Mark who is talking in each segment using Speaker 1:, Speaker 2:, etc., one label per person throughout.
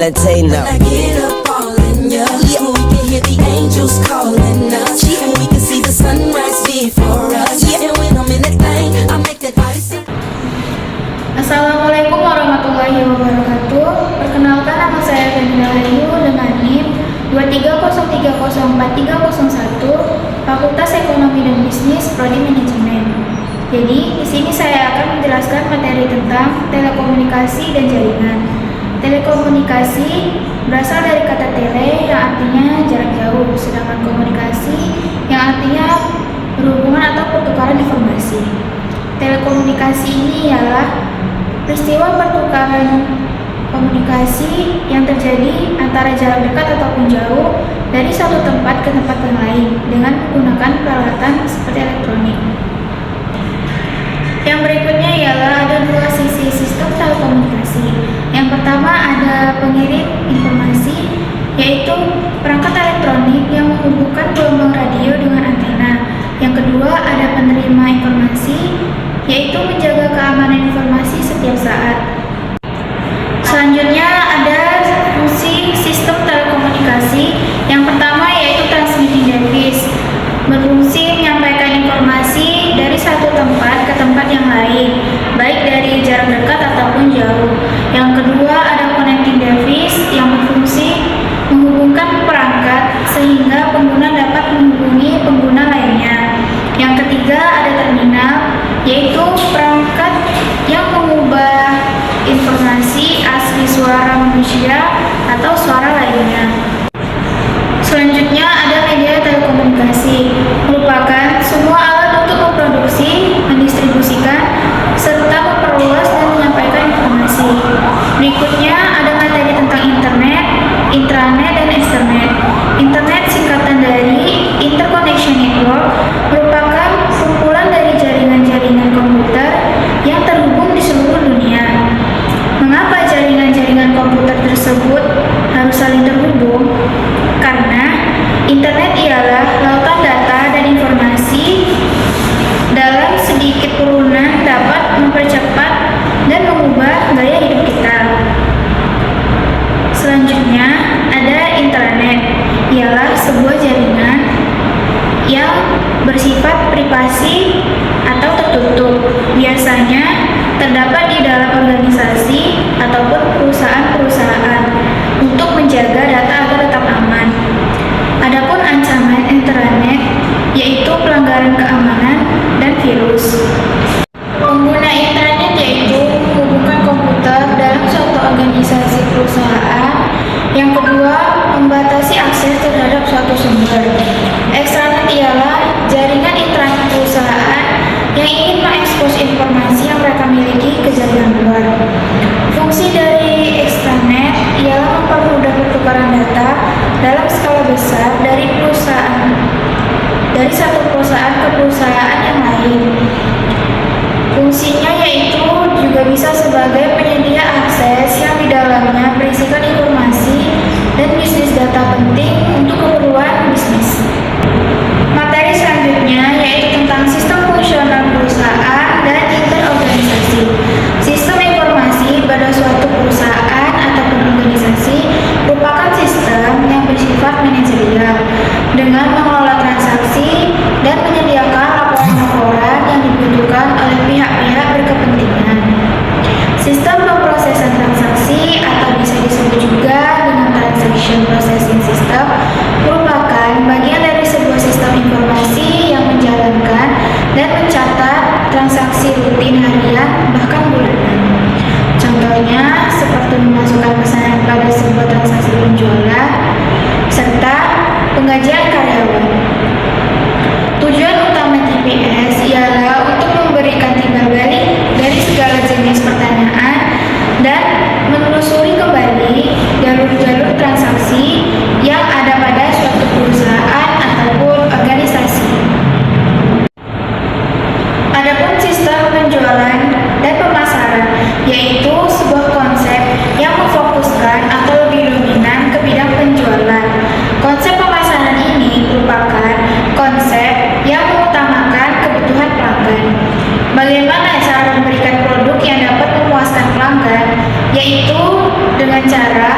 Speaker 1: let Tay know.
Speaker 2: When I get up all in ya, yeah. We can hear the angels calling us, yeah. We can see the sunrise before us, yeah. And when I'm in that thing, I make that body say.
Speaker 3: Assalamualaikum warahmatullahi wabarakatuh. Perkenalkan, nama saya Fenida Ayu dengan NIM 230304301, Fakultas Ekonomi dan Bisnis, Prodi Manajemen. Jadi, di sini saya akan menjelaskan materi tentang telekomunikasi dan jaringan. Telekomunikasi berasal dari kata tele yang artinya jarak jauh, sedangkan komunikasi yang artinya berhubungan atau pertukaran informasi. Telekomunikasi ini ialah peristiwa pertukaran komunikasi yang terjadi antara jarak dekat ataupun jauh dari satu tempat ke tempat yang lain dengan menggunakan peralatan seperti elektronik. Yang berikutnya ialah ada dua sisi sistem telekomunikasi. Yang pertama ada pengirim informasi, yaitu perangkat elektronik yang menghubungkan gelombang radio dengan antena. Yang kedua ada penerima informasi, yaitu menjaga keamanan informasi setiap saat. Selanjutnya ada fungsi sistem telekomunikasi. Yang pertama yaitu transmitting device, berfungsi menyampaikan informasi dari satu tempat ke tempat yang lain, baik dari jarak dekat ataupun jauh. Yang kedua ada connecting device yang berfungsi menghubungkan perangkat sehingga pengguna dapat menghubungi pengguna lainnya. Yang ketiga ada terminal, yaitu perangkat yang mengubah informasi asli suara manusia atau suara lainnya. Selanjutnya ada media telekomunikasi, merupakan semua alat untuk memproduksi, mendistribusikan, serta memperluas dan menyampaikan informasi. Berikutnya ada materi tentang internet, intranet, dan externet. Internet singkatan dari Interconnection Network, merupakan kumpulan dari jaringan-jaringan komputer yang terhubung di seluruh dunia. Mengapa jaringan-jaringan komputer tersebut harus saling terhubung? Karena internet ialah lautan data dan informasi dalam sedikit urunan dapat mempercepat dan mengubah gaya hidup kita. Selanjutnya ada intranet, ialah sebuah jaringan yang bersifat privasi atau tertutup, biasanya terdapat di dalam organisasi ataupun perusahaan-perusahaan untuk menjaga data agar tetap aman. Adapun ancaman intranet yaitu pelanggaran keamanan dan virus. Pengguna intranet yaitu menghubungkan komputer dalam suatu organisasi perusahaan. Yang kedua, membatasi akses terhadap suatu sumber. Extranet ialah jaringan intranet perusahaan yang ingin mengekspos informasi yang mereka miliki ke jaringan luar. Fungsi dari extranet ialah mempermudah pertukaran data dalam skala besar dari satu perusahaan ke perusahaan yang lain. Fungsinya yaitu juga bisa sebagai penyedia akses yang di dalamnya berisikan informasi dan bisnis data penting untuk keperluan bisnis. Materi selanjutnya yaitu tentang sistem fungsional perusahaan dan interorganisasi. Sistem informasi pada suatu perusahaan ataupun organisasi merupakan sistem yang bersifat manajerial dengan mengelola transaksi dan menyediakan laporan-laporan yang dibutuhkan oleh pihak-pihak berkepentingan. Sistem pemrosesan transaksi atau bisa disebut juga dengan transaction processing system merupakan bagian dari sebuah sistem informasi yang menjalankan dan mencatat transaksi rutin harian bahkan bulanan. Contohnya seperti memasukkan pesanan pada sebuah transaksi penjualan serta penggajian karyawan. Tujuan utama TPS ialah untuk memberikan timbal balik dari segala jenis pertanyaan dan menelusuri kembali jalur-jalur transaksi yang ada pada suatu perusahaan ataupun organisasi. Adapun sistem penjualan dan pemasaran yaitu sebuah konsep yang memfokuskan atau lebih dominan ke bidang penjualan. Konsep pemasaran ini merupakan konsep yang mengutamakan kebutuhan pelanggan. Bagaimana cara memberikan produk yang dapat memuaskan pelanggan, yaitu dengan cara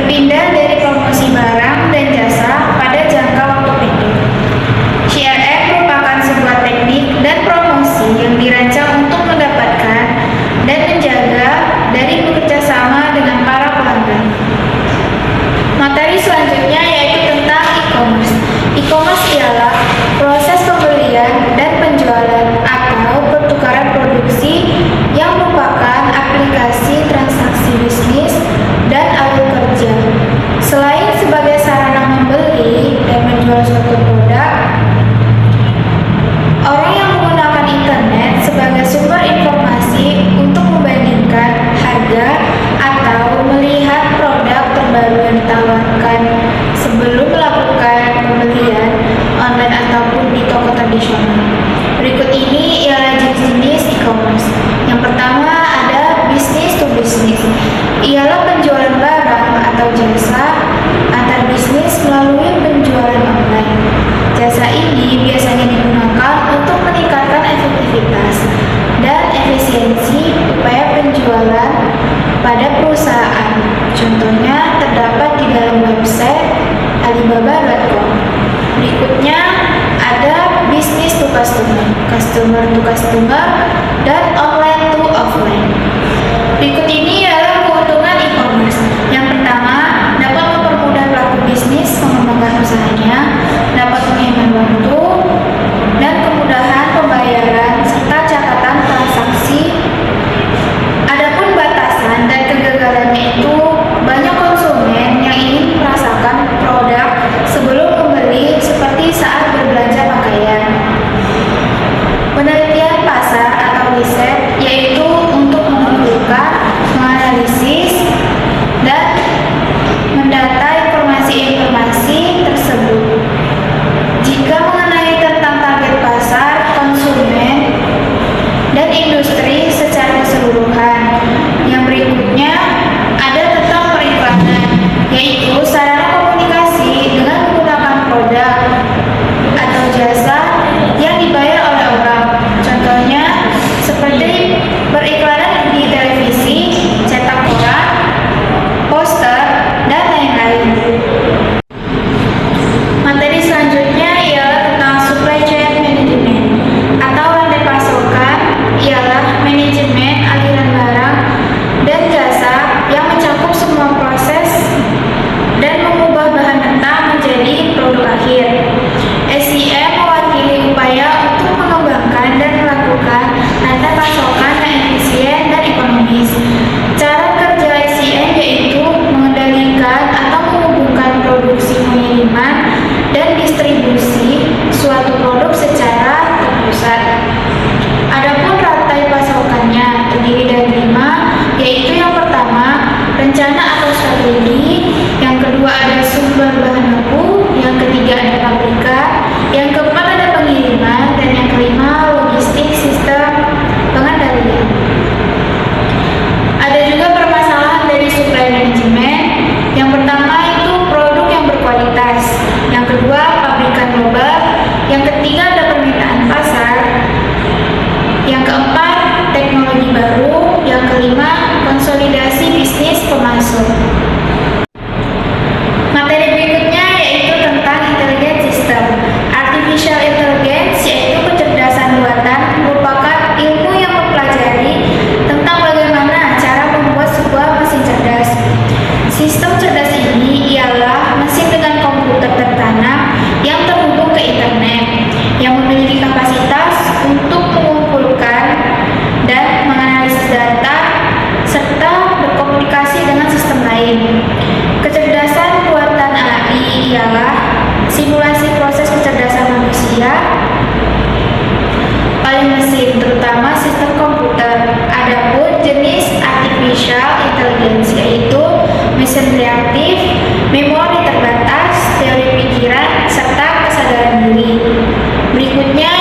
Speaker 3: berpindah dari promosi barang dan jasa pada jangka waktu pendek. CRM merupakan sebuah teknik dan promosi yang dirancang untuk mendapatkan dan menjaga dari bekerja sama dengan para pelanggan. Materi selanjutnya yaitu tentang e-commerce. E-commerce ialah proses pembelian dan penjualan atau pertukaran produksi yang merupakan aplikasi transaksi bisnis dan alur kerja. Selain sebagai sarana membeli dan menjual suatu produk, orang yang menggunakan internet sebagai sumber informasi untuk membandingkan harga atau melihat produk terbaru yang ditawarkan sebelum melakukan pembelian online ataupun di toko tradisional. Berikut ini ialah jenis-jenis e-commerce. Yang pertama ada business to business. Ialah penjualan barang atau jasa antar bisnis melalui penjualan online. Jasa ini biasanya digunakan untuk meningkatkan efektivitas dan efisiensi upaya penjualan pada perusahaan. Contohnya terdapat di dalam website alibaba.com. Berikutnya ada business to customer, customer to customer, dan online to offline. Berikut ini adalah keuntungan e-commerce. Yang pertama, dapat mempermudah pelaku bisnis mengembangkan usahanya, dapat menghemat waktu, dan kemudahan pembayaran serta catatan transaksi. Adapun batasan dan kegagalannya itu banyak konsumen yang ingin merasakan produk sebelum membeli seperti saat berbelanja pakaian. Penelitian pasar atau riset yaitu untuk mengumpulkan, menganalisis, dan mendata informasi-informasi tersebut. Jika mengenai tentang target pasar, konsumen, dan industri secara keseluruhan. Yang berikutnya ada tentang periklanan, yaitu sarana komunikasi dengan menggunakan produk atau jasa yang dibayar oleh orang. Contohnya seperti beriklanan di televisi, cetak koran, poster, dan lain-lain. Materi selanjutnya ialah tentang supply chain management atau rantai pasokan, ialah manajemen aliran barang dan jasa yang mencakup semua proses dan mengubah bahan mentah menjadi produk akhir. SIM mewakili upaya untuk mengembangkan dan melakukan rantai pasokan yang efisien dan ekonomis. Cara kerja SIM yaitu mengendalikan atau menghubungkan produksi, pengiriman, dan distribusi suatu produk secara terpusat. Adapun rantai pasokannya terdiri dari 5, yaitu yang pertama rencana atau strategi, yang kedua ada sumber bahan baku, yang ketiga ada pabrikan, yang keempat ada pengiriman, dan yang kelima logistik sistem pengendalian. Ada juga permasalahan dari supply management. Yang pertama itu produk yang berkualitas, yang kedua pabrikan global, yang ketiga ada permintaan pasar, yang keempat teknologi baru, yang kelima konsolidasi bisnis pemasok. Materi berikutnya yaitu tentang intelligent system. Artificial intelligence yaitu kecerdasan buatan merupakan ilmu yang mempelajari tentang bagaimana cara membuat sebuah mesin cerdas. Sistem cerdas ini ialah mesin dengan komputer tertanam yang terhubung ke internet, yang memiliki kapasitas untuk mengumpulkan dan menganalisis data serta berkomunikasi dengan sistem lain. Kecerdasan buatan AI ialah simulasi proses kecerdasan manusia oleh mesin, terutama sistem komputer. Adapun jenis artificial intelligence yaitu mesin reaktif, memori terbatas, teori pikiran, serta kesadaran diri. Berikutnya